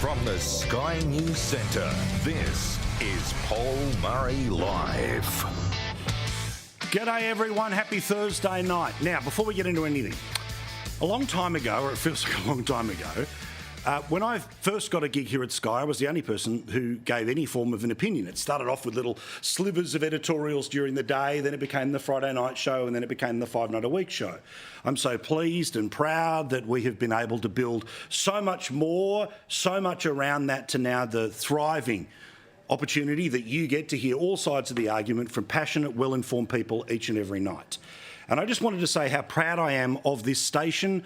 From the Sky News Centre, this is Paul Murray Live. G'day everyone, happy Thursday night. Now, before we get into anything, a long time ago, or it feels like a long time ago, when I first got a gig here at Sky, I was the only person who gave any form of an opinion. It started off with little slivers of editorials during the day, then it became the Friday night show, and then it became the 5 Night a Week show. I'm so pleased and proud that we have been able to build so much more, so much around that to now the thriving opportunity that you get to hear all sides of the argument from passionate, well-informed people each and every night. And I just wanted to say how proud I am of this station,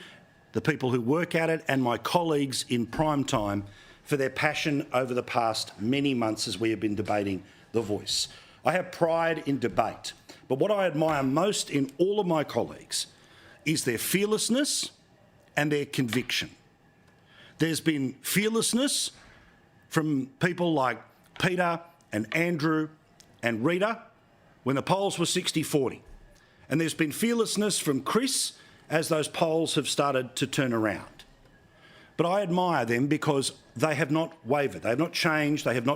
the people who work at it, and my colleagues in prime time for their passion over the past many months as we have been debating The Voice. I have pride in debate, but what I admire most in all of my colleagues is their fearlessness and their conviction. There's been fearlessness from people like Peter and Andrew and Rita when the polls were 60-40. And there's been fearlessness from Chris as those polls have started to turn around. But I admire them because they have not wavered, they have not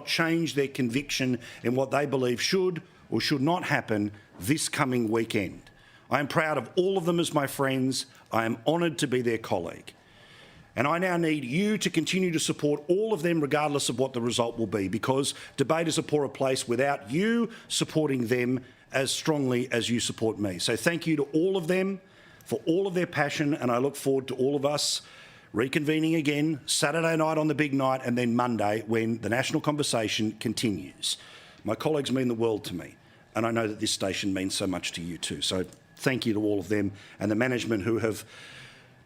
changed their conviction in what they believe should or should not happen this coming weekend. I am proud of all of them as my friends. I am honoured to be their colleague. And I now need you to continue to support all of them regardless of what the result will be, because debate is a poorer place without you supporting them as strongly as you support me. So thank you to all of them for all of their passion, and I look forward to all of us reconvening again Saturday night on the big night and then Monday when the national conversation continues. My colleagues mean the world to me, and I know that this station means so much to you too. So thank you to all of them and the management who have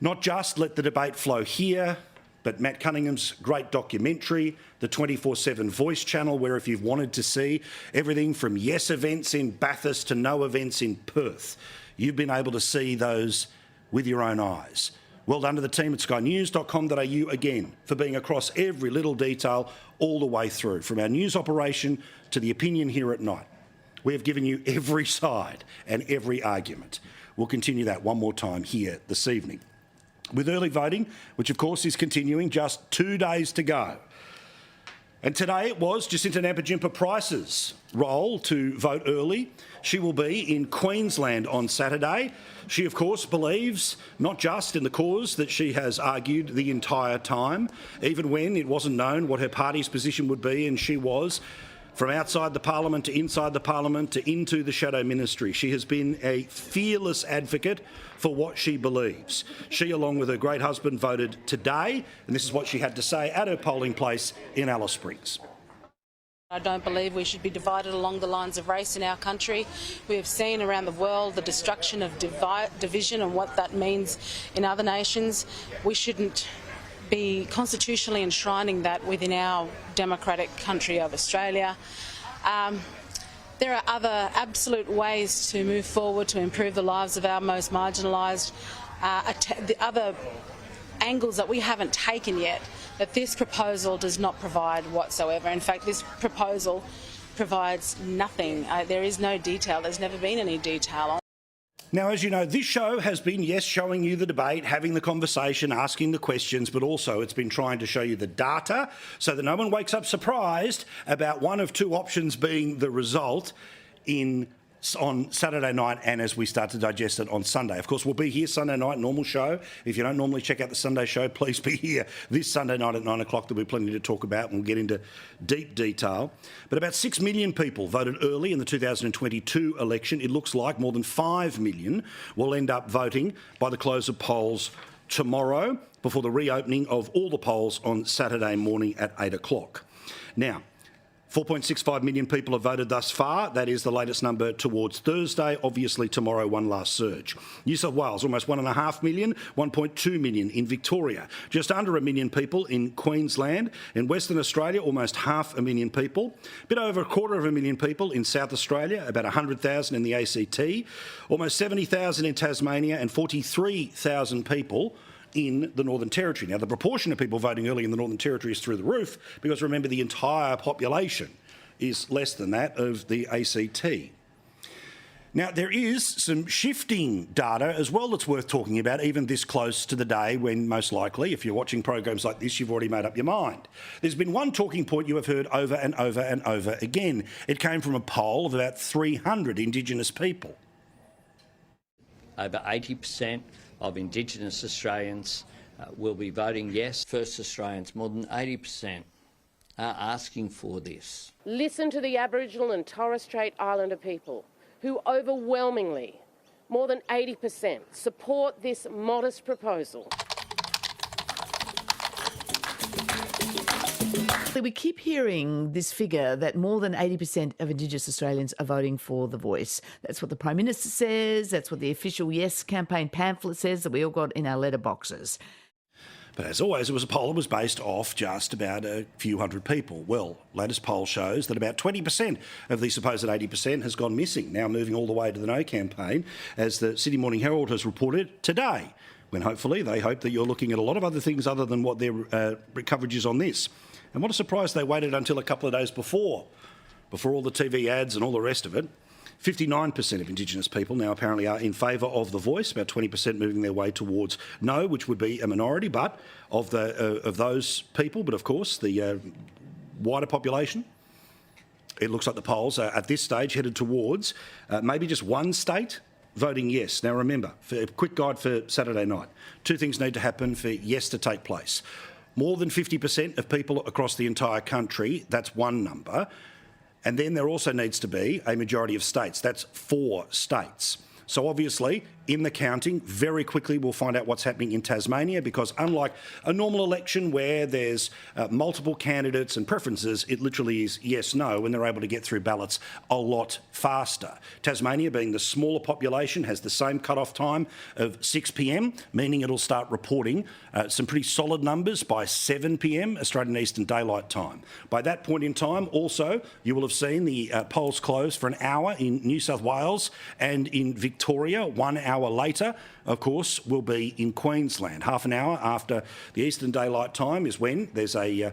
not just let the debate flow here, but Matt Cunningham's great documentary, the 24/7 Voice channel, where if you've wanted to see everything from yes events in Bathurst to no events in Perth, you've been able to see those with your own eyes. Well done to the team at skynews.com.au again for being across every little detail all the way through, from our news operation to the opinion here at night. We have given you every side and every argument. We'll continue that one more time here this evening, with early voting, which of course is continuing, just 2 days to go. And today it was Jacinta Nampijinpa Price's role to vote early. She will be in Queensland on Saturday. She, of course, believes not just in the cause that she has argued the entire time, even when it wasn't known what her party's position would be, and she was from outside the parliament to inside the parliament to into the shadow ministry. She has been a fearless advocate for what she believes. She, along with her great husband, voted today, and this is what she had to say at her polling place in Alice Springs. I don't believe we should be divided along the lines of race in our country. We have seen around the world the destruction of division and what that means in other nations. We shouldn't be constitutionally enshrining that within our democratic country of Australia. There are other absolute ways to move forward to improve the lives of our most marginalised. The other angles that we haven't taken yet, that this proposal does not provide whatsoever. In fact, this proposal provides nothing. There is no detail. There's never been any detail on. Now, as you know, this show has been, yes, showing you the debate, having the conversation, asking the questions, but also it's been trying to show you the data so that no one wakes up surprised about one of two options being the result on Saturday night and as we start to digest it on Sunday. Of course, we'll be here Sunday night, normal show. If you don't normally check out the Sunday show, please be here this Sunday night at 9 o'clock. There'll be plenty to talk about and we'll get into deep detail. But about 6 million people voted early in the 2022 election. It looks like more than 5 million will end up voting by the close of polls tomorrow before the reopening of all the polls on Saturday morning at 8 o'clock. Now, 4.65 million people have voted thus far. That is the latest number towards Thursday. Obviously, tomorrow, one last surge. New South Wales, almost 1.5 million, 1.2 million in Victoria. Just under 1 million people in Queensland. In Western Australia, almost 500,000 people. A bit over 250,000 people in South Australia, about 100,000 in the ACT. Almost 70,000 in Tasmania and 43,000 people in the Northern Territory. Now, the proportion of people voting early in the Northern Territory is through the roof because, remember, the entire population is less than that of the ACT. Now, there is some shifting data as well that's worth talking about, even this close to the day when most likely, if you're watching programs like this, you've already made up your mind. There's been one talking point you have heard over and over and over again. It came from a poll of about 300 Indigenous people. Over 80% of Indigenous Australians will be voting yes. First Australians, more than 80%, are asking for this. Listen to the Aboriginal and Torres Strait Islander people, who overwhelmingly, more than 80%, support this modest proposal. We keep hearing this figure that more than 80% of Indigenous Australians are voting for the Voice. That's what the Prime Minister says, that's what the official Yes campaign pamphlet says that we all got in our letterboxes. But as always, it was a poll that was based off just about a few hundred people. Well, latest poll shows that about 20% of the supposed 80% has gone missing, now moving all the way to the No campaign, as the Sydney Morning Herald has reported today, when hopefully they hope that you're looking at a lot of other things other than what their coverage is on this. And what a surprise they waited until a couple of days before all the TV ads and all the rest of it. 59% of Indigenous people now apparently are in favour of the Voice, about 20% moving their way towards no, which would be a minority, but of those people, but of course the wider population, it looks like the polls are at this stage headed towards maybe just one state voting yes. Now remember, for a quick guide for Saturday night, two things need to happen for yes to take place. More than 50% of people across the entire country, that's one number. And then there also needs to be a majority of states. That's 4 states. So obviously, in the counting, very quickly we'll find out what's happening in Tasmania, because unlike a normal election where there's multiple candidates and preferences, it literally is yes, no, and they're able to get through ballots a lot faster. Tasmania, being the smaller population, has the same cut-off time of 6 p.m, meaning it'll start reporting some pretty solid numbers by 7 p.m, Australian Eastern Daylight Time. By that point in time, also, you will have seen the polls close for an hour in New South Wales and in Victoria. 1 hour later, of course, will be in Queensland. Half an hour after the Eastern Daylight Time is when there's a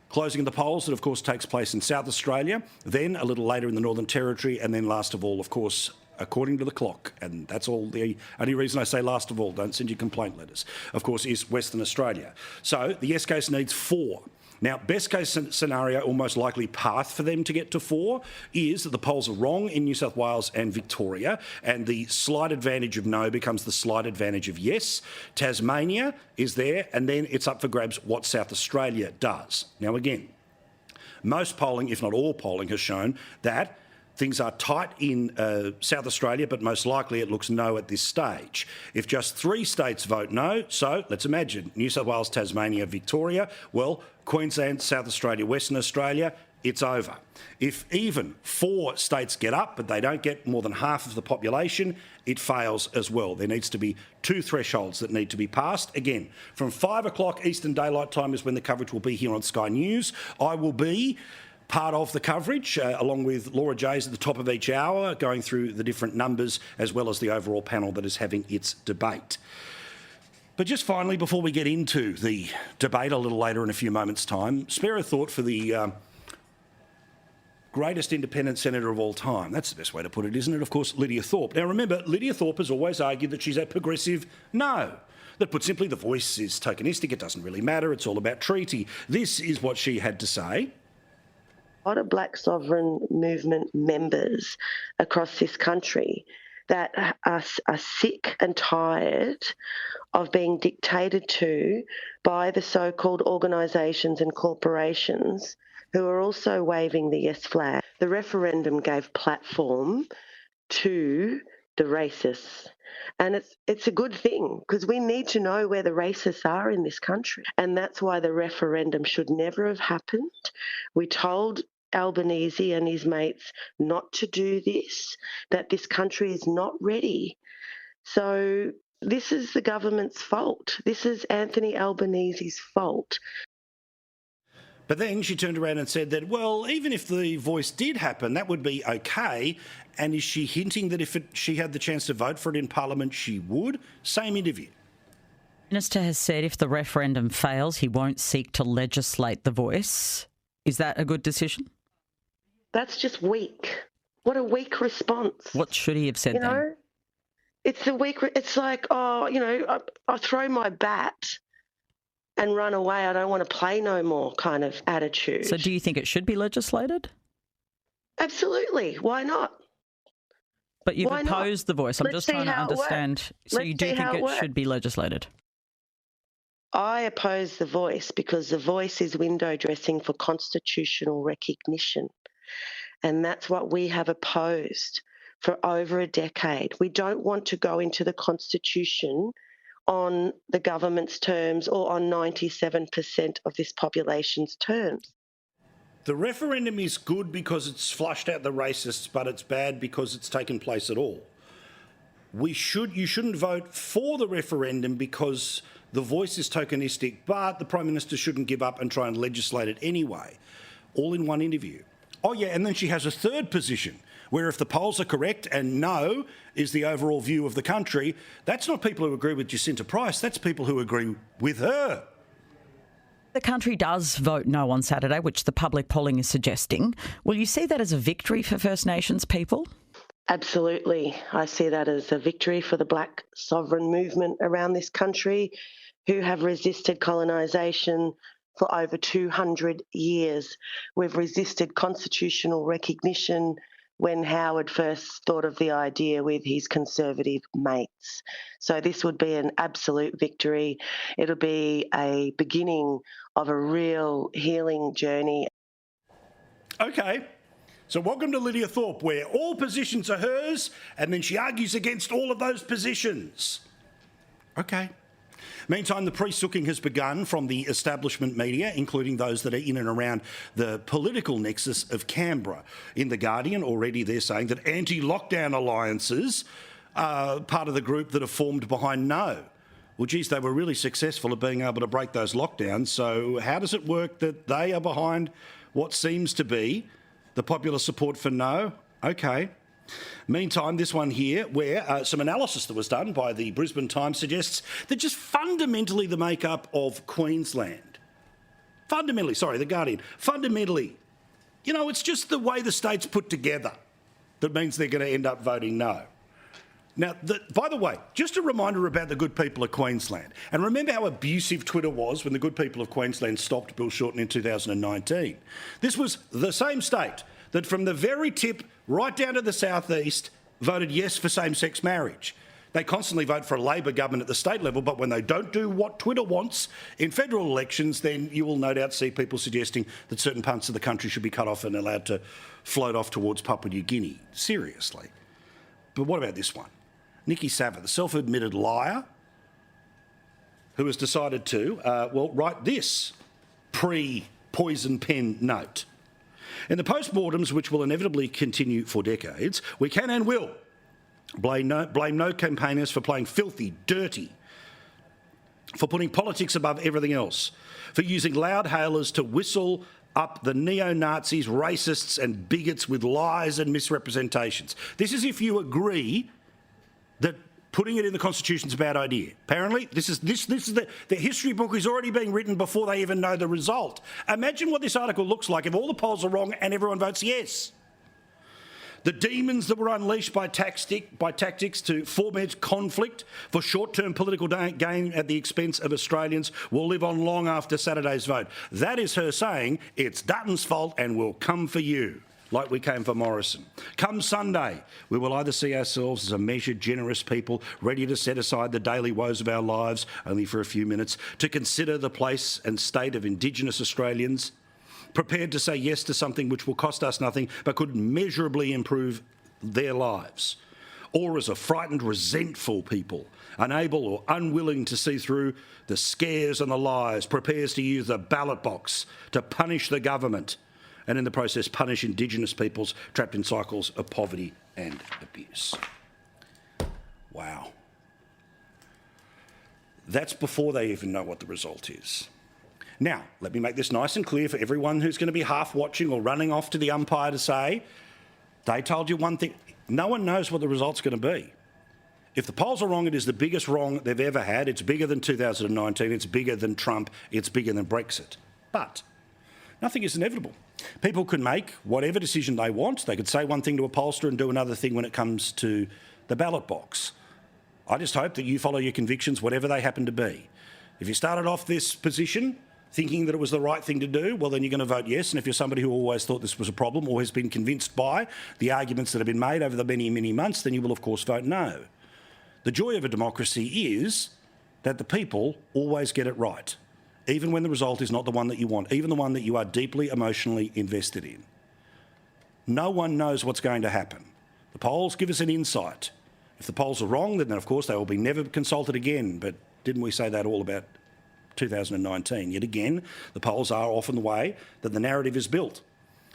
closing of the polls that, of course, takes place in South Australia, then a little later in the Northern Territory, and then last of all, of course, according to the clock, and that's all. The only reason I say last of all, don't send your complaint letters, of course, is Western Australia. So the yes case needs 4. Now, best case scenario, or most likely path for them to get to 4, is that the polls are wrong in New South Wales and Victoria, and the slight advantage of no becomes the slight advantage of yes. Tasmania is there, and then it's up for grabs what South Australia does. Now, again, most polling, if not all polling, has shown that things are tight in South Australia, but most likely it looks no at this stage. If just 3 states vote no, so let's imagine New South Wales, Tasmania, Victoria, well, Queensland, South Australia, Western Australia, it's over. If even 4 states get up, but they don't get more than half of the population, it fails as well. There needs to be 2 thresholds that need to be passed. Again, from 5 o'clock Eastern Daylight Time is when the coverage will be here on Sky News. I will be part of the coverage, along with Laura Jays at the top of each hour, going through the different numbers as well as the overall panel that is having its debate. But just finally, before we get into the debate a little later in a few moments' time, spare a thought for the greatest independent senator of all time. That's the best way to put it, isn't it? Of course, Lydia Thorpe. Now, remember, Lydia Thorpe has always argued that she's a progressive no. That, put simply, the Voice is tokenistic. It doesn't really matter. It's all about treaty. This is what she had to say. A lot of Black Sovereign Movement members across this country that are sick and tired of being dictated to by the so-called organisations and corporations who are also waving the yes flag. The referendum gave platform to the racists. And it's a good thing, because we need to know where the racists are in this country. And that's why the referendum should never have happened. We told Albanese and his mates not to do this, that this country is not ready. So this is the government's fault. This is Anthony Albanese's fault. But then she turned around and said that, well, even if the Voice did happen, that would be okay. And is she hinting that if she had the chance to vote for it in Parliament, she would? Same interview. The Minister has said if the referendum fails, he won't seek to legislate the Voice. Is that a good decision? That's just weak. What a weak response. What should he have said You then? know, it's the weak. It's like, oh, you know, I throw my bat and run away. I don't want to play no more kind of attitude. So do you think it should be legislated? Absolutely. Why not? But you've Why not? opposed the voice. I'm Let's just see trying to how it works. understand. So Let's you do see think how it it should be legislated? I oppose the voice because the voice is window dressing for constitutional recognition. And that's what we have opposed for over a decade. We don't want to go into the Constitution on the government's terms or on 97% of this population's terms. The referendum is good because it's flushed out the racists, but it's bad because it's taken place at all. You shouldn't vote for the referendum because the voice is tokenistic, but the Prime Minister shouldn't give up and try and legislate it anyway. All in one interview. Oh yeah, and then she has a third position, where if the polls are correct and no is the overall view of the country, that's not people who agree with Jacinta Price, that's people who agree with her. The country does vote no on Saturday, which the public polling is suggesting. Will you see that as a victory for First Nations people? Absolutely. I see that as a victory for the Black sovereign movement around this country who have resisted colonisation for over 200 years. We've resisted constitutional recognition when Howard first thought of the idea with his Conservative mates. So this would be an absolute victory. It'll be a beginning of a real healing journey. Okay. So welcome to Lydia Thorpe, where all positions are hers, and then she argues against all of those positions. Okay. Meantime, the priest-sooking has begun from the establishment media, including those that are in and around the political nexus of Canberra. In The Guardian, already they're saying that anti-lockdown alliances are part of the group that are formed behind no. Well, geez, they were really successful at being able to break those lockdowns, so how does it work that they are behind what seems to be the popular support for no? Okay. Meantime, this one here, where some analysis that was done by the Brisbane Times suggests that just fundamentally the makeup of Queensland, The Guardian, you know, it's just the way the state's put together that means they're going to end up voting no. Now, by the way, just a reminder about the good people of Queensland. And remember how abusive Twitter was when the good people of Queensland stopped Bill Shorten in 2019. This was the same state that from the very tip right down to the southeast voted yes for same-sex marriage. They constantly vote for a Labor government at the state level, but when they don't do what Twitter wants in federal elections, then you will no doubt see people suggesting that certain parts of the country should be cut off and allowed to float off towards Papua New Guinea. Seriously. But what about this one? Nikki Savva, the self-admitted liar, who has decided to, write this pre-poison pen note. In the post-mortems, which will inevitably continue for decades, we can and will blame no campaigners for playing filthy, dirty, for putting politics above everything else, for using loud hailers to whistle up the neo-Nazis, racists and bigots with lies and misrepresentations. This is if you agree that putting it in the Constitution is a bad idea. Apparently, this is the history book is already being written before they even know the result. Imagine what this article looks like if all the polls are wrong and everyone votes yes. The demons that were unleashed by tactics to foment conflict for short-term political gain at the expense of Australians will live on long after Saturday's vote. That is her saying, it's Dutton's fault and we'll come for you, like we came for Morrison. Come Sunday, we will either see ourselves as a measured, generous people ready to set aside the daily woes of our lives, only for a few minutes, to consider the place and state of Indigenous Australians, prepared to say yes to something which will cost us nothing but could measurably improve their lives, or as a frightened, resentful people, unable or unwilling to see through the scares and the lies, prepares to use the ballot box to punish the government and in the process punish Indigenous peoples trapped in cycles of poverty and abuse. Wow. That's before they even know what the result is. Now, let me make this nice and clear for everyone who's going to be half watching or running off to the umpire to say, they told you one thing. No one knows what the result's going to be. If the polls are wrong, it is the biggest wrong they've ever had. It's bigger than 2019. It's bigger than Trump. It's bigger than Brexit. But Nothing is inevitable. People can make whatever decision they want. They could say one thing to a pollster and do another thing when it comes to the ballot box. I just hope that you follow your convictions, whatever they happen to be. If you started off this position thinking that it was the right thing to do, well, then you're going to vote yes. And if you're somebody who always thought this was a problem or has been convinced by the arguments that have been made over the many, many months, then you will, of course, vote no. The joy of a democracy is that the people always get it right, even when the result is not the one that you want, even the one that you are deeply emotionally invested in. No one knows what's going to happen. The polls give us an insight. If the polls are wrong, then of course they will be never consulted again. But didn't we say that all about 2019? Yet again, the polls are often the way that the narrative is built.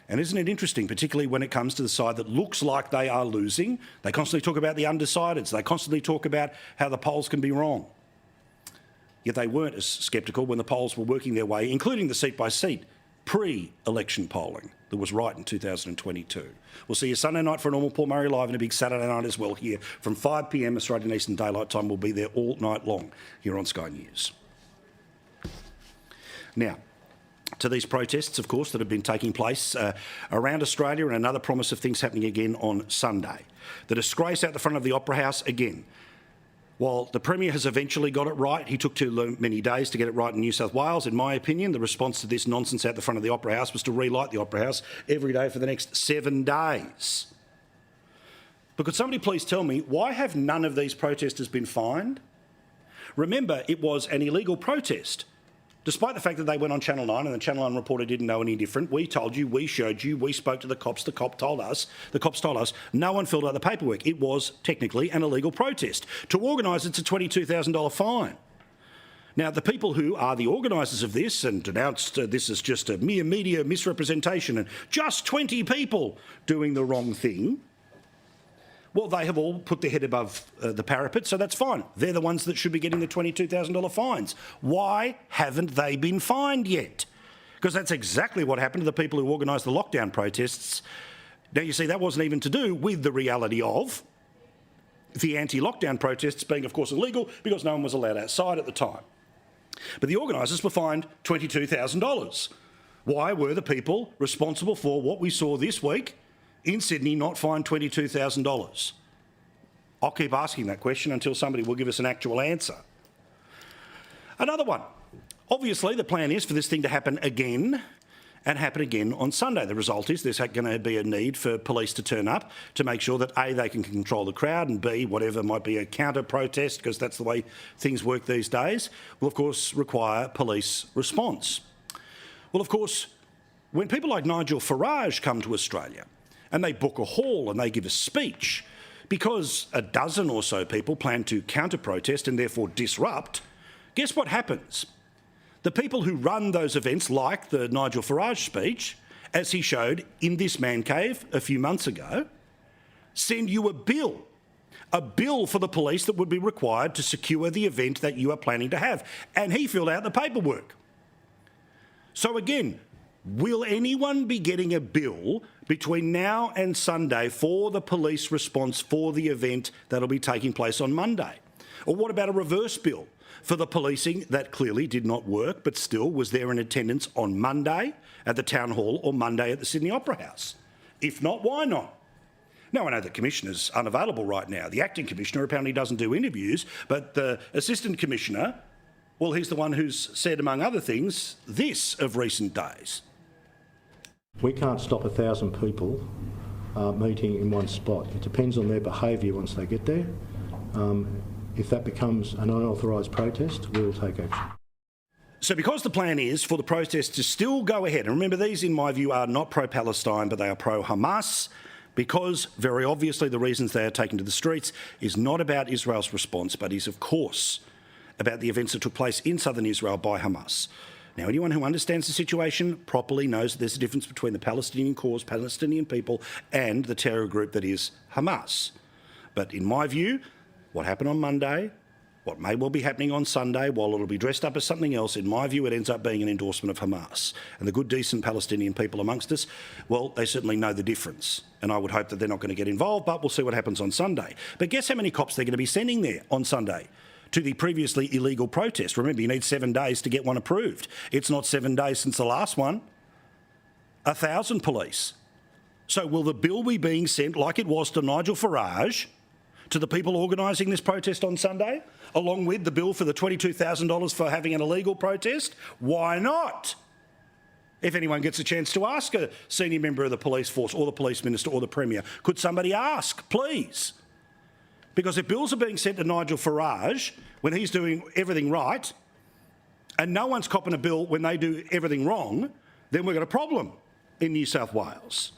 And isn't it interesting, particularly when it comes to the side that looks like they are losing? They constantly talk about the undecideds. They constantly talk about how the polls can be wrong. Yet they weren't as sceptical when the polls were working their way, including the seat-by-seat pre-election polling that was right in 2022. We'll see you Sunday night for a normal Paul Murray Live and a big Saturday night as well here from 5 p.m. Australian Eastern Daylight Time. We'll be there all night long here on Sky News. Now, to these protests, of course, that have been taking place around Australia, and another promise of things happening again on Sunday. The disgrace out the front of the Opera House again. While the Premier has eventually got it right, he took too many days to get it right in New South Wales. In my opinion, the response to this nonsense out the front of the Opera House was to relight the Opera House every day for the next 7 days. But could somebody please tell me, why have none of these protesters been fined? Remember, it was an illegal protest. Despite the fact that they went on Channel 9 and the Channel 9 reporter didn't know any different, we told you, we showed you, we spoke to the cops told us, no one filled out the paperwork. It was technically an illegal protest. To organise it's a $22,000 fine. Now, the people who are the organisers of this and denounced this as just a mere media misrepresentation and just 20 people doing the wrong thing, well, they have all put their head above the parapet, so that's fine. They're the ones that should be getting the $22,000 fines. Why haven't they been fined yet? Because that's exactly what happened to the people who organised the lockdown protests. Now, you see, that wasn't even to do with the reality of the anti-lockdown protests being, of course, illegal because no one was allowed outside at the time. But the organisers were fined $22,000. Why were the people responsible for what we saw this week in Sydney not fined $22,000? I'll keep asking that question until somebody will give us an actual answer. Another one. Obviously, the plan is for this thing to happen again and happen again on Sunday. The result is there's going to be a need for police to turn up to make sure that A, they can control the crowd, and B, whatever might be a counter-protest, because that's the way things work these days, will of course require police response. Well, of course, when people like Nigel Farage come to Australia, and they book a hall and they give a speech, because a dozen or so people plan to counter-protest and therefore disrupt, guess what happens? The people who run those events, like the Nigel Farage speech, as he showed in this man cave a few months ago, send you a bill for the police that would be required to secure the event that you are planning to have. And he filled out the paperwork. So again, will anyone be getting a bill between now and Sunday for the police response for the event that'll be taking place on Monday? Or what about a reverse bill for the policing that clearly did not work but still was there in attendance on Monday at the Town Hall or Monday at the Sydney Opera House? If not, why not? Now, I know the Commissioner's unavailable right now. The Acting Commissioner apparently doesn't do interviews, but the Assistant Commissioner, well, he's the one who's said, among other things, this of recent days. We can't stop 1,000 people meeting in one spot. It depends on their behaviour once they get there. If that becomes an unauthorised protest, we will take action. So because the plan is for the protest to still go ahead, and remember these in my view are not pro-Palestine but they are pro-Hamas, because very obviously the reasons they are taken to the streets is not about Israel's response but is of course about the events that took place in southern Israel by Hamas. Now, anyone who understands the situation properly knows that there's a difference between the Palestinian cause, Palestinian people, and the terror group that is Hamas. But in my view, what happened on Monday, what may well be happening on Sunday, while it'll be dressed up as something else, in my view, it ends up being an endorsement of Hamas. And the good, decent Palestinian people amongst us, well, they certainly know the difference. And I would hope that they're not going to get involved, but we'll see what happens on Sunday. But guess how many cops they're going to be sending there on Sunday to the previously illegal protest? Remember, you need 7 days to get one approved. It's not 7 days since the last one. 1,000 police. So will the bill be being sent, like it was to Nigel Farage, to the people organising this protest on Sunday, along with the bill for the $22,000 for having an illegal protest? Why not? If anyone gets a chance to ask a senior member of the police force or the police minister or the premier, could somebody ask, please? Because if bills are being sent to Nigel Farage when he's doing everything right, and no one's copping a bill when they do everything wrong, then we've got a problem in New South Wales.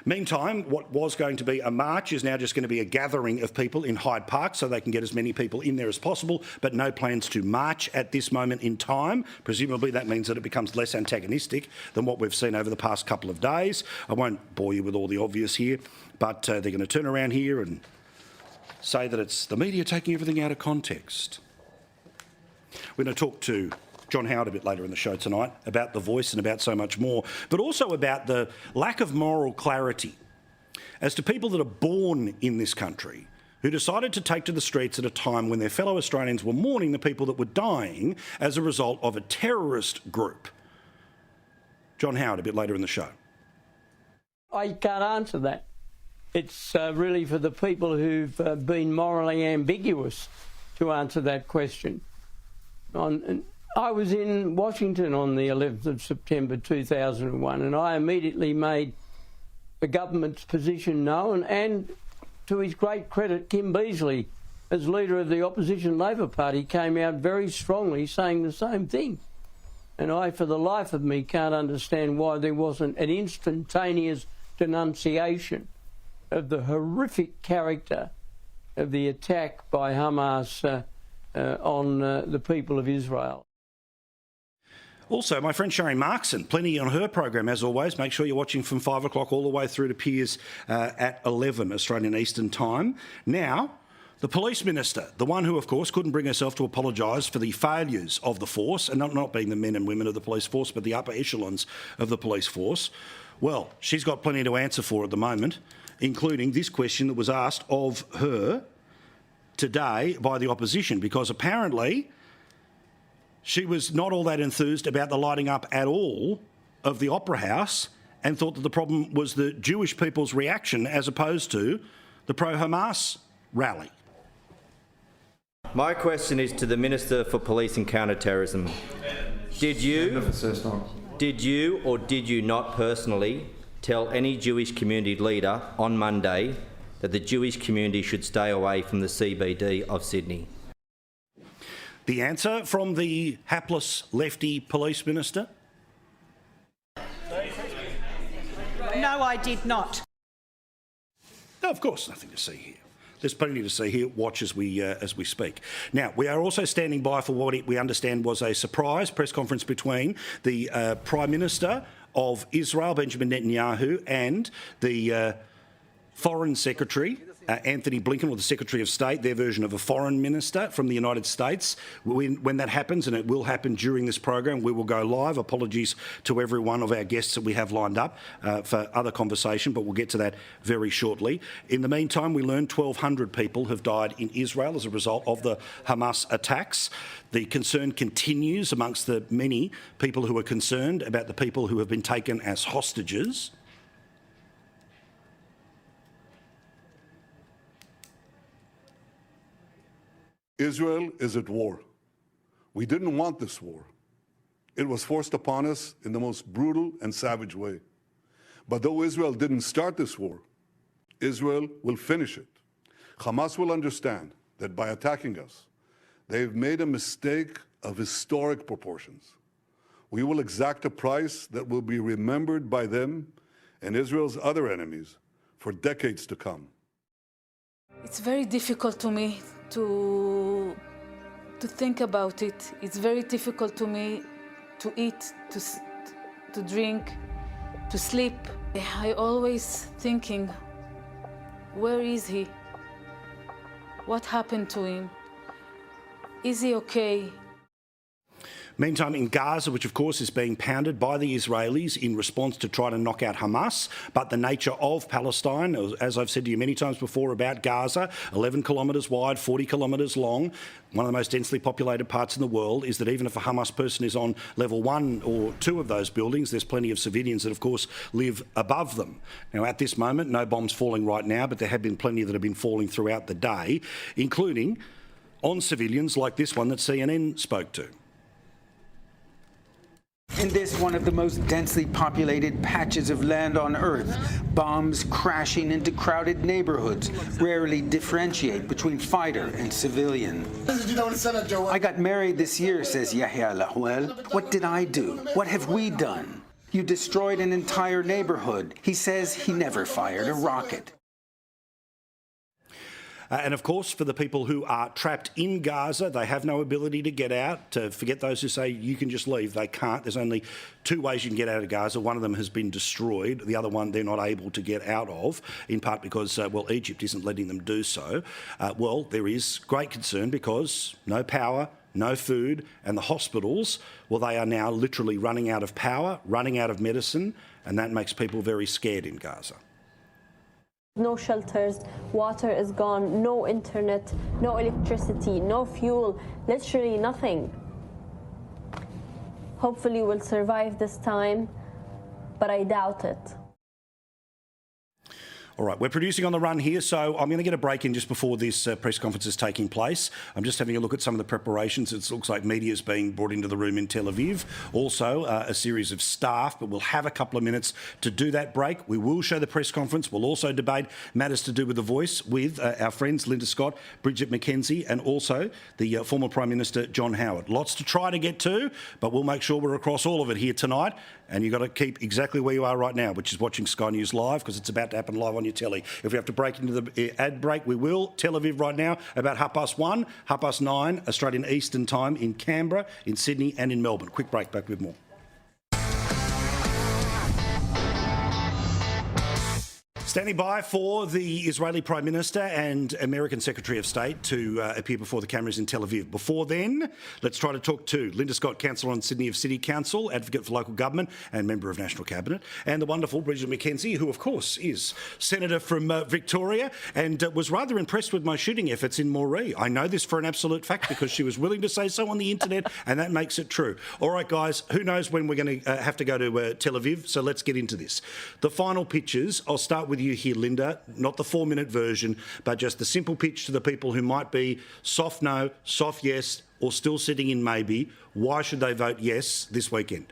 Meantime, what was going to be a march is now just going to be a gathering of people in Hyde Park so they can get as many people in there as possible, but no plans to march at this moment in time. Presumably that means that it becomes less antagonistic than what we've seen over the past couple of days. I won't bore you with all the obvious here, but they're going to turn around here and say that it's the media taking everything out of context. We're going to talk to John Howard a bit later in the show tonight about The Voice and about so much more, but also about the lack of moral clarity as to people that are born in this country who decided to take to the streets at a time when their fellow Australians were mourning the people that were dying as a result of a terrorist group. John Howard a bit later in the show. I can't answer that. It's really for the people who've been morally ambiguous to answer that question. I was in Washington on the 11th of September 2001 and I immediately made the government's position known, and to his great credit, Kim Beazley, as leader of the opposition Labor Party, came out very strongly saying the same thing. And I, for the life of me, can't understand why there wasn't an instantaneous denunciation of the horrific character of the attack by Hamas on the people of Israel. Also, my friend Shane Markson, plenty on her program as always. Make sure you're watching from 5 o'clock all the way through to Piers at 11 Australian Eastern Time. Now, the police minister, the one who, of course, couldn't bring herself to apologise for the failures of the force, and not being the men and women of the police force, but the upper echelons of the police force. Well, she's got plenty to answer for at the moment, including this question that was asked of her today by the opposition, because apparently she was not all that enthused about the lighting up at all of the Opera House and thought that the problem was the Jewish people's reaction as opposed to the pro-Hamas rally. My question is to the Minister for Police and Counter-Terrorism. Did you or did you not personally tell any Jewish community leader on Monday that the Jewish community should stay away from the CBD of Sydney? The answer from the hapless lefty police minister? No, I did not. No, of course, nothing to see here. There's plenty to see here. Watch as we speak. Now, we are also standing by for what we understand was a surprise press conference between the Prime Minister of Israel, Benjamin Netanyahu, and the Foreign Secretary, Antony Blinken, or the Secretary of State, their version of a foreign minister from the United States. When that happens, and it will happen during this program, we will go live. Apologies to every one of our guests that we have lined up for other conversation, but we'll get to that very shortly. In the meantime, we learned 1,200 people have died in Israel as a result of the Hamas attacks. The concern continues amongst the many people who are concerned about the people who have been taken as hostages. Israel is at war. We didn't want this war. It was forced upon us in the most brutal and savage way. But though Israel didn't start this war, Israel will finish it. Hamas will understand that by attacking us, they've made a mistake of historic proportions. We will exact a price that will be remembered by them and Israel's other enemies for decades to come. It's very difficult to me to think about it. It's very difficult to me to eat, to drink, to sleep. I always thinking, where is he? What happened to him? Is he okay? Meantime, in Gaza, which of course is being pounded by the Israelis in response to try to knock out Hamas, but the nature of Palestine, as I've said to you many times before about Gaza, 11 kilometres wide, 40 kilometres long, one of the most densely populated parts in the world, is that even if a Hamas person is on level 1 or 2 of those buildings, there's plenty of civilians that, of course, live above them. Now, at this moment, no bombs falling right now, but there have been plenty that have been falling throughout the day, including on civilians like this one that CNN spoke to. In this one of the most densely populated patches of land on Earth, bombs crashing into crowded neighborhoods rarely differentiate between fighter and civilian. I got married this year, says Yahya Lahwel. What did I do? What have we done? You destroyed an entire neighborhood. He says he never fired a rocket. And of course, for the people who are trapped in Gaza, they have no ability to get out. Forget those who say you can just leave. They can't. There's only 2 ways you can get out of Gaza. One of them has been destroyed. The other one they're not able to get out of, in part because, Egypt isn't letting them do so. There is great concern because no power, no food, and the hospitals, they are now literally running out of power, running out of medicine, and that makes people very scared in Gaza. No shelters, water is gone, no internet, no electricity, no fuel, literally nothing. Hopefully we'll survive this time, but I doubt it. All right, we're producing on the run here, so I'm going to get a break in just before this press conference is taking place. I'm just having a look at some of the preparations. It looks like media is being brought into the room in Tel Aviv. Also, a series of staff, but we'll have a couple of minutes to do that break. We will show the press conference. We'll also debate matters to do with The Voice with our friends Linda Scott, Bridget McKenzie, and also the former Prime Minister John Howard. Lots to try to get to, but we'll make sure we're across all of it here tonight. And you've got to keep exactly where you are right now, which is watching Sky News Live, because it's about to happen live on your telly. If we have to break into the ad break, we will. Tel Aviv right now, about 1:30, 9:30 Australian Eastern Time in Canberra, in Sydney and in Melbourne. Quick break, back with more. Standing by for the Israeli Prime Minister and American Secretary of State to appear before the cameras in Tel Aviv. Before then, let's try to talk to Linda Scott, Councillor on Sydney of City Council, Advocate for Local Government and Member of National Cabinet, and the wonderful Bridget McKenzie, who, of course, is Senator from Victoria and was rather impressed with my shooting efforts in Moree. I know this for an absolute fact because she was willing to say so on the internet, and that makes it true. All right, guys, who knows when we're going to have to go to Tel Aviv, so let's get into this. The final pictures, I'll start with you here, Linda, not the 4-minute version, but just the simple pitch to the people who might be soft no, soft yes, or still sitting in maybe. Why should they vote yes this weekend?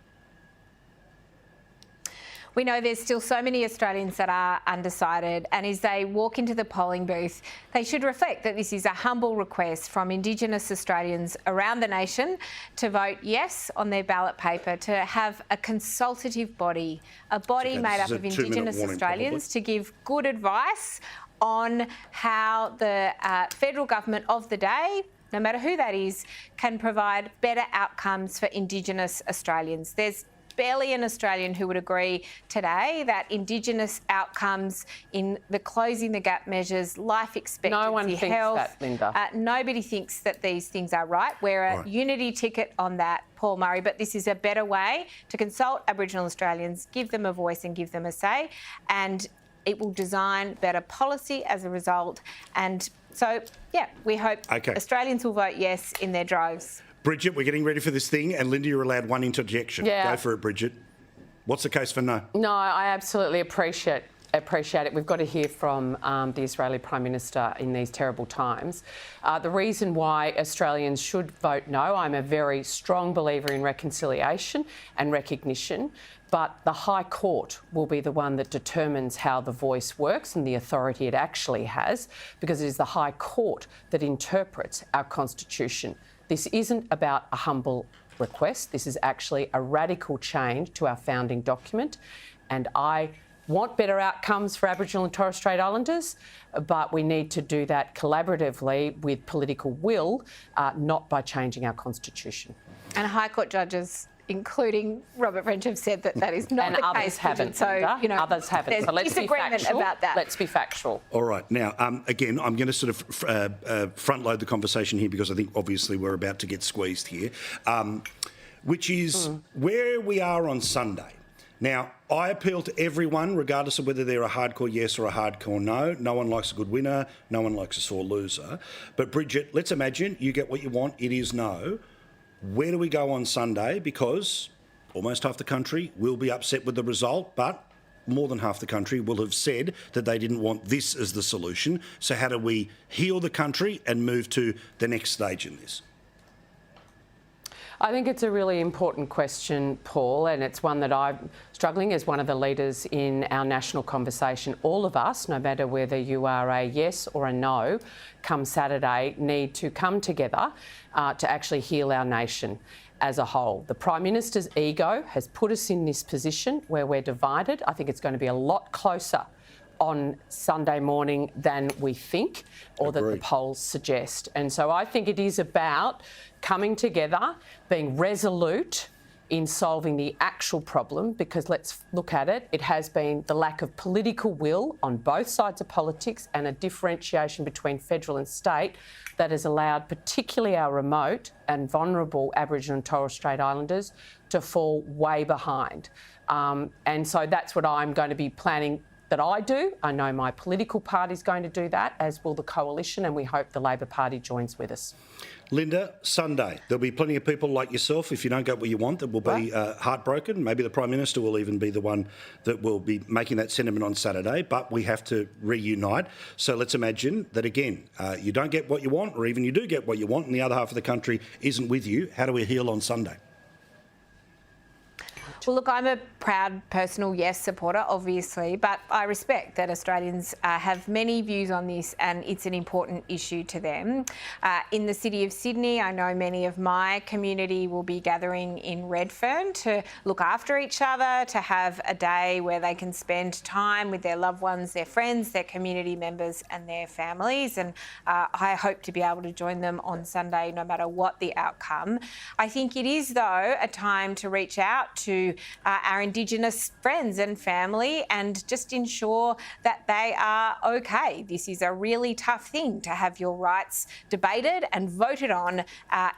We know there's still so many Australians that are undecided, and as they walk into the polling booth, they should reflect that this is a humble request from Indigenous Australians around the nation to vote yes on their ballot paper, to have a consultative body, a body made up of Indigenous Australians to give good advice on how the federal government of the day, no matter who that is, can provide better outcomes for Indigenous Australians. There's barely an Australian who would agree today that Indigenous outcomes in the closing the gap measures, life expectancy, no one thinks health, that, Linda. Nobody thinks that these things are right. We're a unity ticket on that, Paul Murray, but this is a better way to consult Aboriginal Australians, give them a voice and give them a say, and it will design better policy as a result. And so, yeah, we hope Australians will vote yes in their droves. Bridget, we're getting ready for this thing, and Linda, you're allowed one interjection. Yeah. Go for it, Bridget. What's the case for no? No, I absolutely appreciate it. We've got to hear from the Israeli Prime Minister in these terrible times. The reason why Australians should vote no, I'm a very strong believer in reconciliation and recognition, but the High Court will be the one that determines how the voice works and the authority it actually has, because it is the High Court that interprets our Constitution. This isn't about a humble request. This is actually a radical change to our founding document. And I want better outcomes for Aboriginal and Torres Strait Islanders, but we need to do that collaboratively with political will, not by changing our Constitution. And High Court judges, including Robert French, have said that that is not and the others case. Haven't, so, you know, others haven't. There's so let's disagreement be factual. about that. Let's be factual. All right. Now, again, I'm going to sort of front load the conversation here because I think obviously we're about to get squeezed here. which is where we are on Sunday. Now, I appeal to everyone, regardless of whether they're a hardcore yes or a hardcore no. No one likes a good winner. No one likes a sore loser. But, Bridget, let's imagine you get what you want. It is no. Where do we go on Sunday? Because almost half the country will be upset with the result, but more than half the country will have said that they didn't want this as the solution. So how do we heal the country and move to the next stage in this? I think it's a really important question, Paul, and it's one that I'm struggling as one of the leaders in our national conversation. All of us, no matter whether you are a yes or a no, come Saturday, need to come together to actually heal our nation as a whole. The Prime Minister's ego has put us in this position where we're divided. I think it's going to be a lot closer on Sunday morning than we think or that the polls suggest. And so I think it is about coming together, being resolute in solving the actual problem, because let's look at it, it has been the lack of political will on both sides of politics and a differentiation between federal and state that has allowed particularly our remote and vulnerable Aboriginal and Torres Strait Islanders to fall way behind. And so that's what I'm going to be planning that I do. I know my political party is going to do that, as will the coalition, and we hope the Labor Party joins with us. Linda, Sunday, there'll be plenty of people like yourself, if you don't get what you want, that will be heartbroken. Maybe the Prime Minister will even be the one that will be making that sentiment on Saturday, but we have to reunite. So let's imagine that, again, you don't get what you want, or even you do get what you want and the other half of the country isn't with you. How do we heal on Sunday? Well, look, I'm a proud personal yes supporter, obviously, but I respect that Australians have many views on this and it's an important issue to them. In the city of Sydney, I know many of my community will be gathering in Redfern to look after each other, to have a day where they can spend time with their loved ones, their friends, their community members and their families. And I hope to be able to join them on Sunday, no matter what the outcome. I think it is, though, a time to reach out to our Indigenous friends and family and just ensure that they are okay. This is a really tough thing to have your rights debated and voted on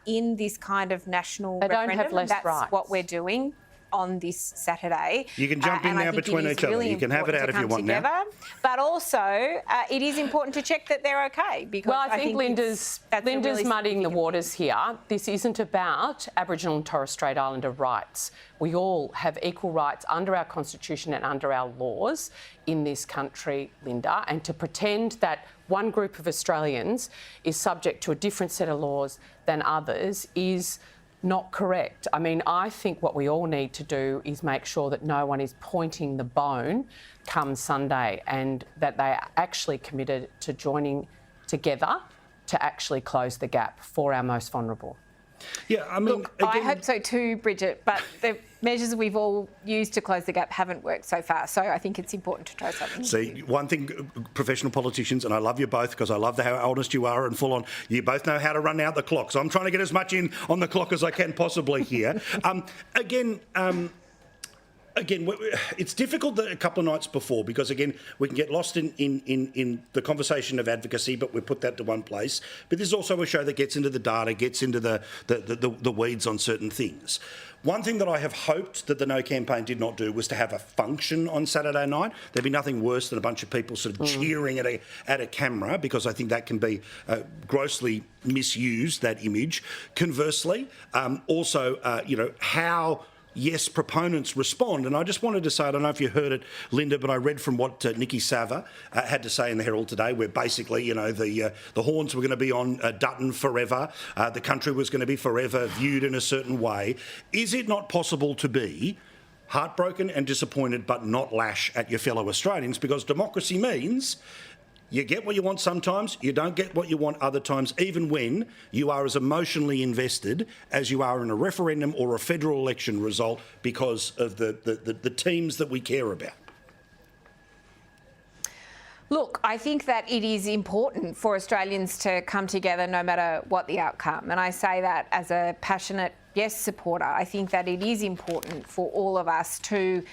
in this kind of national referendum. Don't have less That's rights. What we're doing on this Saturday. You can jump in now between each other. You can have it out if you want now. But also, it is important to check that they're okay. Because well, I think Linda's really muddying the waters here. This isn't about Aboriginal and Torres Strait Islander rights. We all have equal rights under our Constitution and under our laws in this country, Linda, and to pretend that one group of Australians is subject to a different set of laws than others is not correct. I mean, I think what we all need to do is make sure that no one is pointing the bone come Sunday and that they are actually committed to joining together to actually close the gap for our most vulnerable. Yeah, I mean, look, I hope so too, Bridget, but the measures we've all used to close the gap haven't worked so far, so I think it's important to try something. See, one thing, professional politicians, and I love you both because I love how honest you are and full on, you both know how to run out the clock, so I'm trying to get as much in on the clock as I can possibly here. Again, it's difficult a couple of nights before because, again, we can get lost in the conversation of advocacy, but we put that to one place. But this is also a show that gets into the data, gets into the weeds on certain things. One thing that I have hoped that the No campaign did not do was to have a function on Saturday night. There'd be nothing worse than a bunch of people sort of cheering at a camera, because I think that can be grossly misused, that image. Conversely, how yes proponents respond. And I just wanted to say, I don't know if you heard it, Linda, but I read from what Nikki Sava had to say in the Herald today, where basically, the horns were going to be on Dutton forever. The country was going to be forever viewed in a certain way. Is it not possible to be heartbroken and disappointed but not lash at your fellow Australians? Because democracy means you get what you want sometimes, you don't get what you want other times, even when you are as emotionally invested as you are in a referendum or a federal election result because of the teams that we care about. Look, I think that it is important for Australians to come together no matter what the outcome. And I say that as a passionate yes supporter. I think that it is important for all of us to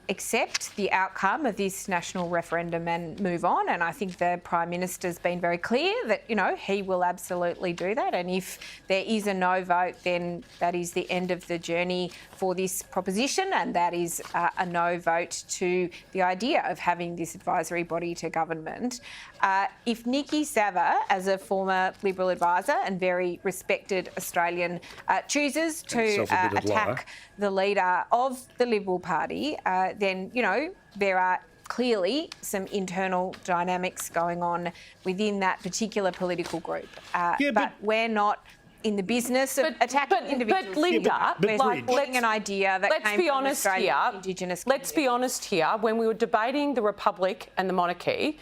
accept the outcome of this national referendum and move on. And I think the Prime Minister's been very clear that, you know, he will absolutely do that. And if there is a no vote, then that is the end of the journey for this proposition, and that is a no vote to the idea of having this advisory body to government. If Nikki Sava, as a former Liberal advisor and very respected Australian, chooses to attack the leader of the Liberal Party, then, you know, there are clearly some internal dynamics going on within that particular political group. But we're not in the business of attacking individuals. But Linda, we're supporting an idea that came from Australian Indigenous community. Let's be honest here. When we were debating the Republic and the monarchy,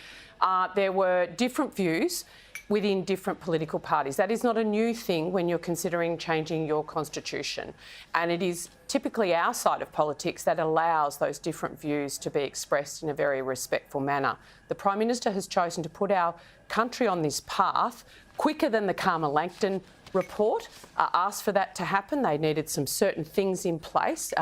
there were different views within different political parties. That is not a new thing when you're considering changing your constitution. And it is typically our side of politics that allows those different views to be expressed in a very respectful manner. The Prime Minister has chosen to put our country on this path quicker than the Karma Langton report asked for that to happen. They needed some certain things in place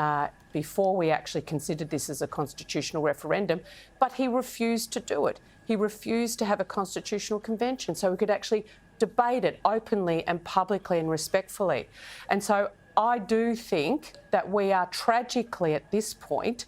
before we actually considered this as a constitutional referendum, but he refused to do it. He refused to have a constitutional convention so we could actually debate it openly and publicly and respectfully. And so I do think that we are tragically at this point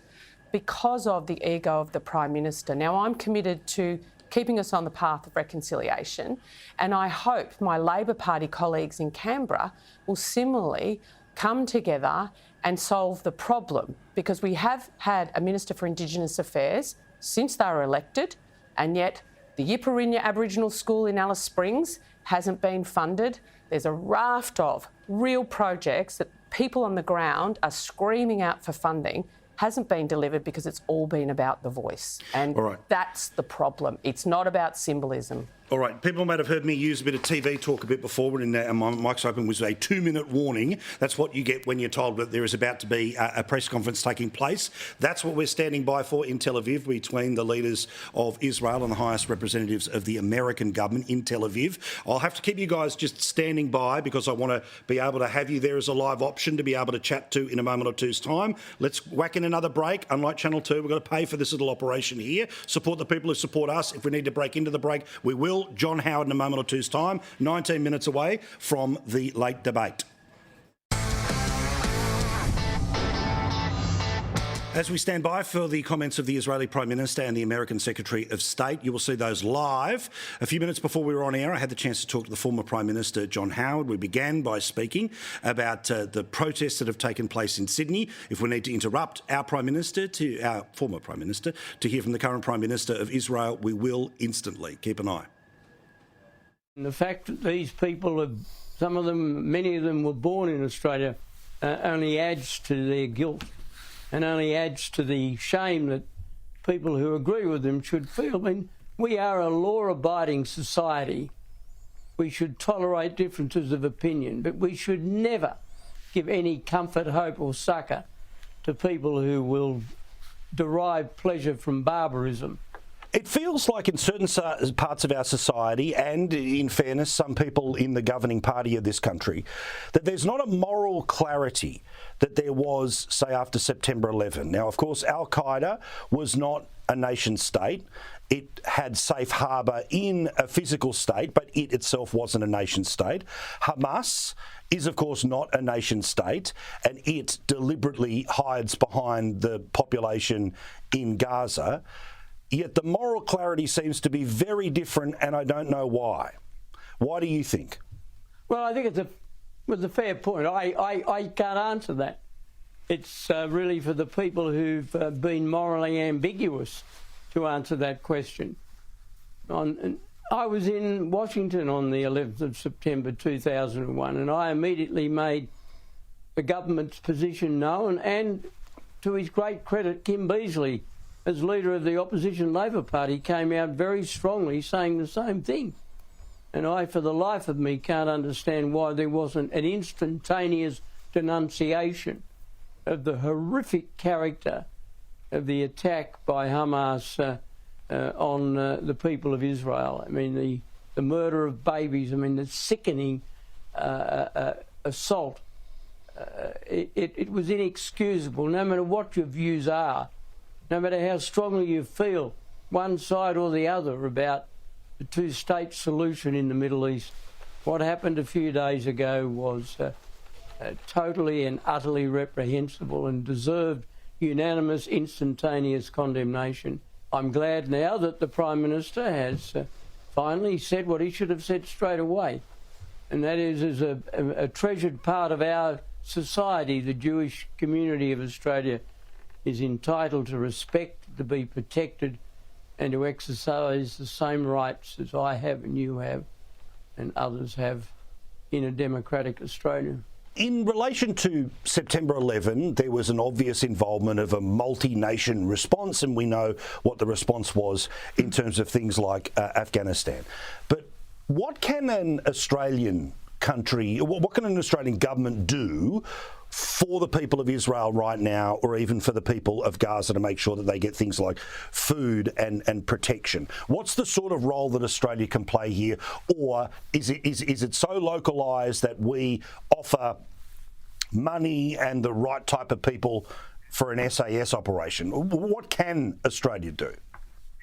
because of the ego of the Prime Minister. Now, I'm committed to keeping us on the path of reconciliation, and I hope my Labor Party colleagues in Canberra will similarly come together and solve the problem, because we have had a Minister for Indigenous Affairs since they were elected, and yet the Yiparinya Aboriginal School in Alice Springs hasn't been funded. There's a raft of real projects that people on the ground are screaming out for funding, hasn't been delivered because it's all been about the voice. And that's the problem. It's not about symbolism. All right, people might have heard me use a bit of TV talk a bit before when my mic's open was a 2-minute warning. That's what you get when you're told that there is about to be a press conference taking place. That's what we're standing by for in Tel Aviv between the leaders of Israel and the highest representatives of the American government in Tel Aviv. I'll have to keep you guys just standing by because I want to be able to have you there as a live option to be able to chat to in a moment or two's time. Let's whack in another break. Unlike Channel 2, we've got to pay for this little operation here. Support the people who support us. If we need to break into the break, we will. John Howard in a moment or two's time, 19 minutes away from the late debate. As we stand by for the comments of the Israeli Prime Minister and the American Secretary of State, you will see those live. A few minutes before we were on air, I had the chance to talk to the former Prime Minister, John Howard. We began by speaking about the protests that have taken place in Sydney. If we need to interrupt our former Prime Minister, to hear from the current Prime Minister of Israel, we will instantly. Keep an eye. And the fact that these people, some of them, many of them were born in Australia, only adds to their guilt and only adds to the shame that people who agree with them should feel. I mean, we are a law-abiding society. We should tolerate differences of opinion, but we should never give any comfort, hope or succour to people who will derive pleasure from barbarism. It feels like in certain parts of our society, and in fairness, some people in the governing party of this country, that there's not a moral clarity that there was, say, after September 11. Now, of course, Al-Qaeda was not a nation state. It had safe harbour in a physical state, but it itself wasn't a nation state. Hamas is, of course, not a nation state, and it deliberately hides behind the population in Gaza. Yet the moral clarity seems to be very different, and I don't know why. Why do you think? Well, I think it was a fair point. I can't answer that. It's really for the people who've been morally ambiguous to answer that question. I was in Washington on the 11th of September 2001, and I immediately made the government's position known, and to his great credit, Kim Beazley, as leader of the opposition Labor Party, came out very strongly saying the same thing. And I, for the life of me, can't understand why there wasn't an instantaneous denunciation of the horrific character of the attack by Hamas on the people of Israel. I mean, the murder of babies, I mean, the sickening assault. It was inexcusable, no matter what your views are no matter how strongly you feel, one side or the other, about the two-state solution in the Middle East. What happened a few days ago was totally and utterly reprehensible and deserved unanimous, instantaneous condemnation. I'm glad now that the Prime Minister has finally said what he should have said straight away, and that is a treasured part of our society, the Jewish community of Australia, is entitled to respect, to be protected, and to exercise the same rights as I have and you have and others have in a democratic Australia. In relation to September 11, there was an obvious involvement of a multi-nation response, and we know what the response was in terms of things like Afghanistan. But what can an Australian country, what can an Australian government do for the people of Israel right now, or even for the people of Gaza, to make sure that they get things like food and protection? What's the sort of role that Australia can play here? Or is it so localised that we offer money and the right type of people for an SAS operation? What can Australia do?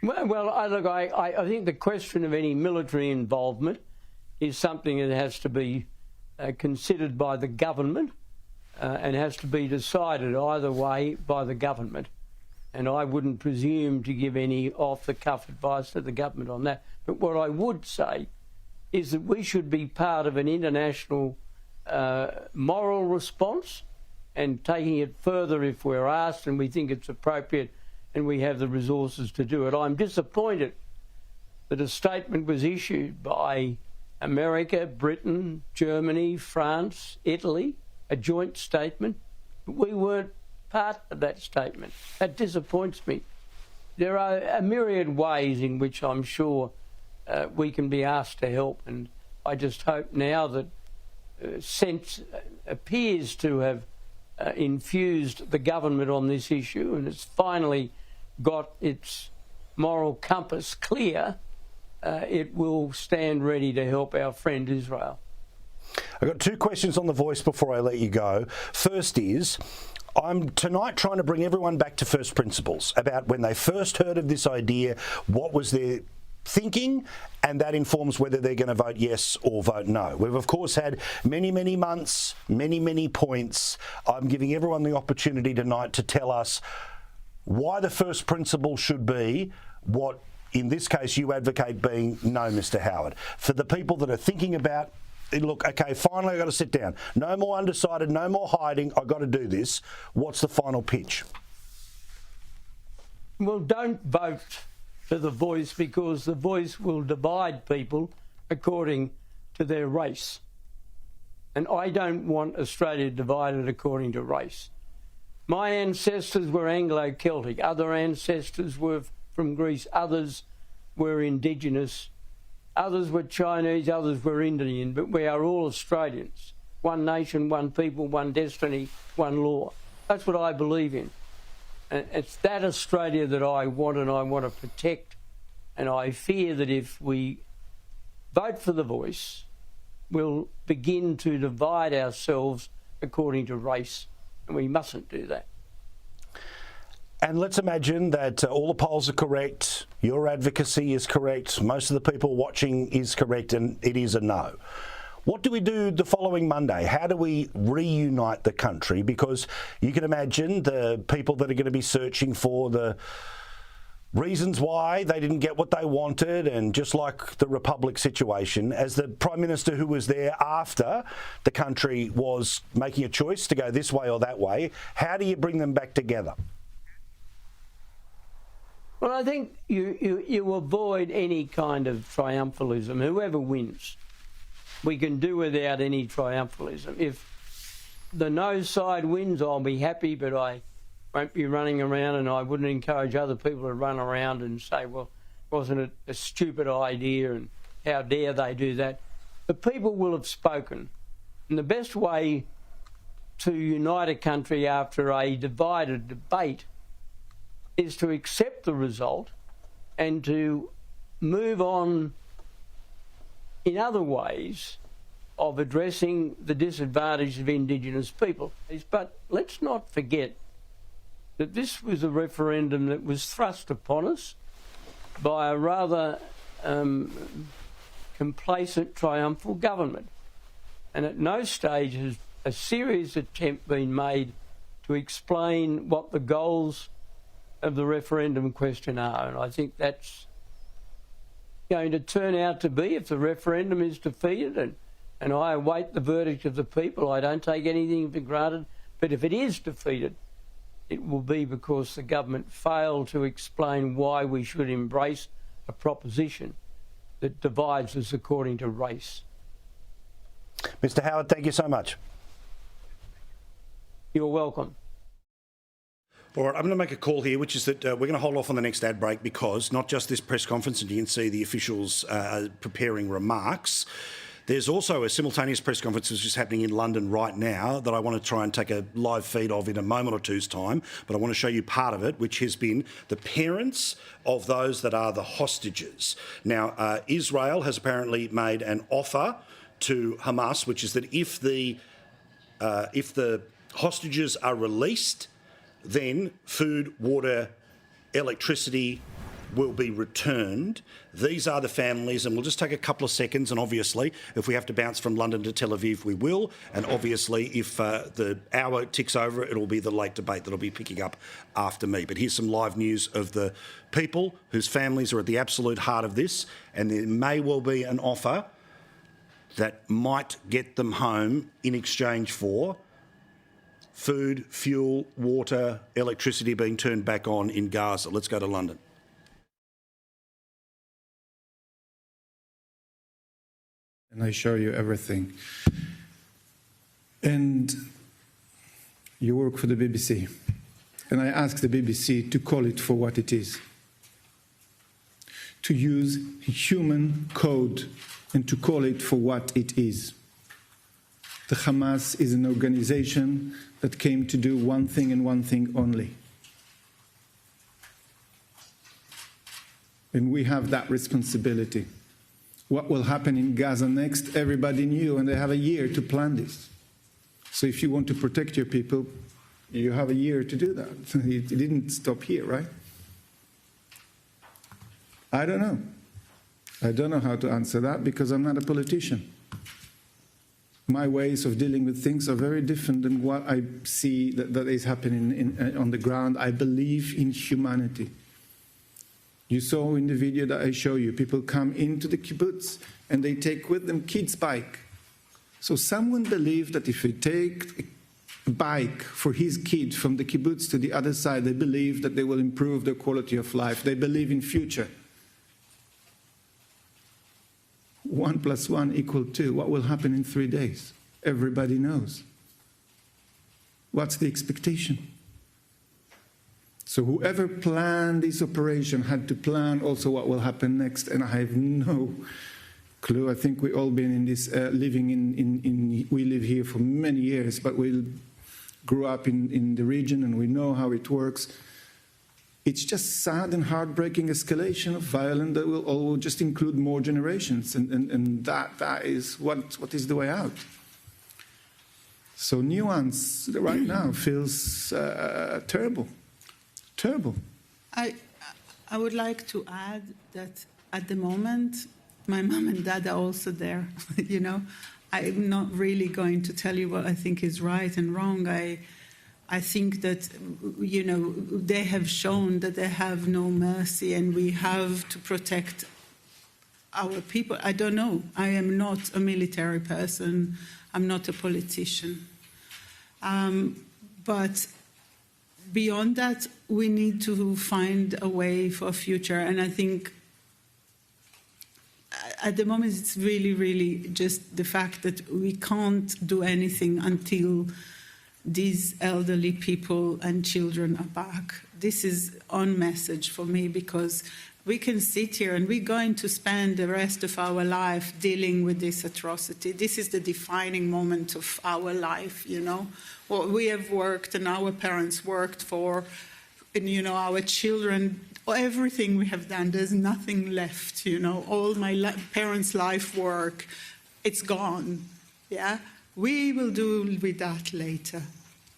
Well, I think the question of any military involvement is something that has to be considered by the government and has to be decided either way by the government. And I wouldn't presume to give any off-the-cuff advice to the government on that. But what I would say is that we should be part of an international moral response, and taking it further if we're asked and we think it's appropriate and we have the resources to do it. I'm disappointed that a statement was issued by America, Britain, Germany, France, Italy, a joint statement. We weren't part of that statement. That disappoints me. There are a myriad ways in which I'm sure we can be asked to help, and I just hope now that sense appears to have infused the government on this issue, and it's finally got its moral compass clear, it will stand ready to help our friend Israel. I've got two questions on The Voice before I let you go. First is, I'm tonight trying to bring everyone back to first principles about when they first heard of this idea, what was their thinking, and that informs whether they're going to vote yes or vote no. We've of course had many months, many points. I'm giving everyone the opportunity tonight to tell us why the first principle should be what, in this case, you advocate being no, Mr. Howard. For the people that are thinking about, look, okay, finally I've got to sit down. No more undecided, no more hiding, I've got to do this. What's the final pitch? Well, don't vote for The Voice, because The Voice will divide people according to their race. And I don't want Australia divided according to race. My ancestors were Anglo-Celtic, other ancestors were from Greece, others were Indigenous, others were Chinese, others were Indian, but we are all Australians. One nation, one people, one destiny, one law. That's what I believe in. And it's that Australia that I want and I want to protect. And I fear that if we vote for The Voice, we'll begin to divide ourselves according to race. And we mustn't do that. And let's imagine that all the polls are correct, your advocacy is correct, most of the people watching is correct, and it is a no. What do we do the following Monday? How do we reunite the country? Because you can imagine the people that are going to be searching for the reasons why they didn't get what they wanted, and just like the Republic situation, as the Prime Minister who was there after the country was making a choice to go this way or that way, how do you bring them back together? Well, I think you avoid any kind of triumphalism, whoever wins. We can do without any triumphalism. If the no side wins, I'll be happy, but I won't be running around, and I wouldn't encourage other people to run around and say, well, wasn't it a stupid idea and how dare they do that? The people will have spoken. And the best way to unite a country after a divided debate is to accept the result and to move on in other ways of addressing the disadvantage of Indigenous people. But let's not forget that this was a referendum that was thrust upon us by a rather complacent, triumphal government. And at no stage has a serious attempt been made to explain what the goals of the referendum question are. And I think that's going to turn out to be, if the referendum is defeated, and I await the verdict of the people, I don't take anything for granted, but if it is defeated, it will be because the government failed to explain why we should embrace a proposition that divides us according to race. Mr. Howard, thank you so much. You're welcome. All right, I'm going to make a call here, which is that we're going to hold off on the next ad break because not just this press conference, and you can see the officials preparing remarks. There's also a simultaneous press conference that's just happening in London right now that I want to try and take a live feed of in a moment or two's time, but I want to show you part of it, which has been the parents of those that are the hostages. Now, Israel has apparently made an offer to Hamas, which is that if the hostages are released, then food, water, electricity will be returned. These are the families, and we'll just take a couple of seconds, and obviously if we have to bounce from London to Tel Aviv, we will, and obviously if the hour ticks over, it'll be the late debate that'll be picking up after me. But here's some live news of the people whose families are at the absolute heart of this, and there may well be an offer that might get them home in exchange for food, fuel, water, electricity being turned back on in Gaza. Let's go to London. And I show you everything. And you work for the BBC. And I ask the BBC to call it for what it is. To use human code and to call it for what it is. The Hamas is an organization that came to do one thing and one thing only. And we have that responsibility. What will happen in Gaza next, everybody knew, and they have a year to plan this. So if you want to protect your people, you have a year to do that. It didn't stop here, right? I don't know. I don't know how to answer that because I'm not a politician. My ways of dealing with things are very different than what I see that is happening on the ground. I believe in humanity. You saw in the video that I show you, people come into the kibbutz and they take with them kids' bike. So someone believed that if we take a bike for his kid from the kibbutz to the other side, they believe that they will improve their quality of life. They believe in future. 1 + 1 = 2. What will happen in 3 days? Everybody knows. What's the expectation? So whoever planned this operation had to plan also what will happen next, and I have no clue. I think we've all been in this, we live here for many years, but we grew up in the region and we know how it works. It's just sad and heartbreaking escalation of violence that will just include more generations, and that is what is the way out. So nuance right now feels terrible. Terrible. I would like to add that at the moment, my mom and dad are also there. You know, I'm not really going to tell you what I think is right and wrong. I think that, you know, they have shown that they have no mercy, and we have to protect our people. I don't know. I am not a military person. I'm not a politician. But beyond that, we need to find a way for a future. And I think at the moment, it's really, really just the fact that we can't do anything until these elderly people and children are back. This is on message for me, because we can sit here and we're going to spend the rest of our life dealing with this atrocity. This is the defining moment of our life, you know. What we have worked and our parents worked for, and, you know, our children, everything we have done, there's nothing left, you know. All my parents' life work, it's gone, yeah? We will deal with that later.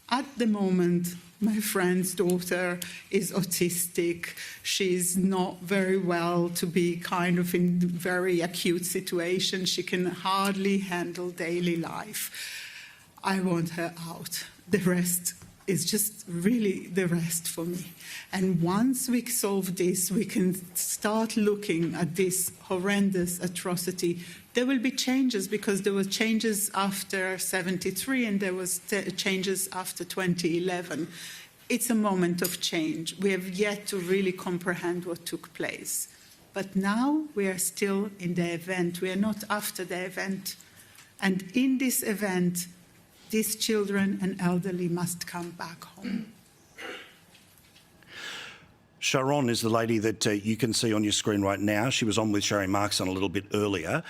At the moment, My friend's daughter is autistic. She's not very well to be kind of in very acute situation. She can hardly handle daily life. I want her out. The rest is just really the rest for me. And once we solve this, we can start looking at this horrendous atrocity. There will be changes because there were changes after 73 and there was changes after 2011. It's a moment of change. We have yet to really comprehend what took place. But now we are still in the event. We are not after the event. And in this event, these children and elderly must come back home. Sharon is the lady that you can see on your screen right now. She was on with Sherry Markson a little bit earlier.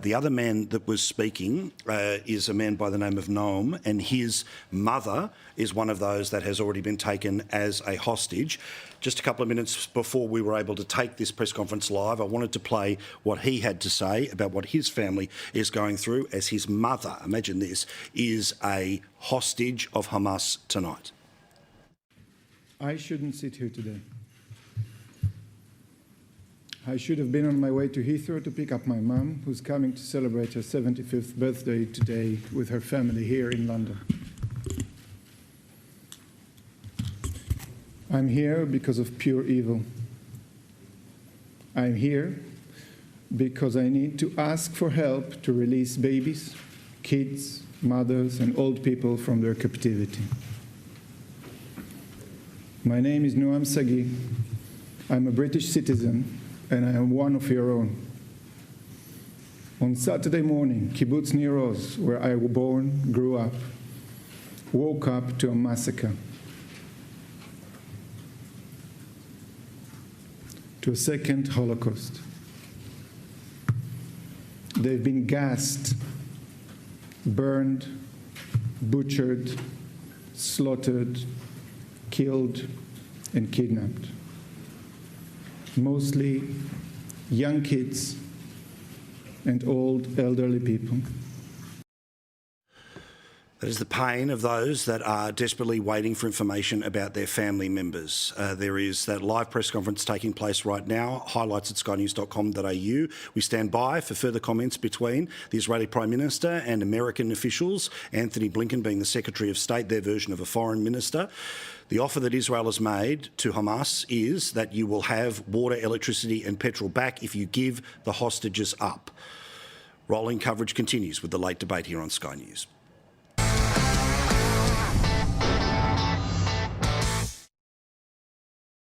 The other man that was speaking is a man by the name of Noam, and his mother is one of those that has already been taken as a hostage. Just a couple of minutes before we were able to take this press conference live, I wanted to play what he had to say about what his family is going through as his mother, imagine this, is a hostage of Hamas tonight. I shouldn't sit here today. I should have been on my way to Heathrow to pick up my mum, who's coming to celebrate her 75th birthday today with her family here in London. I'm here because of pure evil. I'm here because I need to ask for help to release babies, kids, mothers, and old people from their captivity. My name is Noam Sagi. I'm a British citizen, and I am one of your own. On Saturday morning, Kibbutz Nir Oz, where I was born, grew up, woke up to a massacre, to a second Holocaust. They've been gassed, burned, butchered, slaughtered, killed, and kidnapped. Mostly young kids and old elderly people. That is the pain of those that are desperately waiting for information about their family members. There is that live press conference taking place right now, highlights at skynews.com.au. We stand by for further comments between the Israeli Prime Minister and American officials, Antony Blinken being the Secretary of State, their version of a foreign minister. The offer that Israel has made to Hamas is that you will have water, electricity and petrol back if you give the hostages up. Rolling coverage continues with the late debate here on Sky News.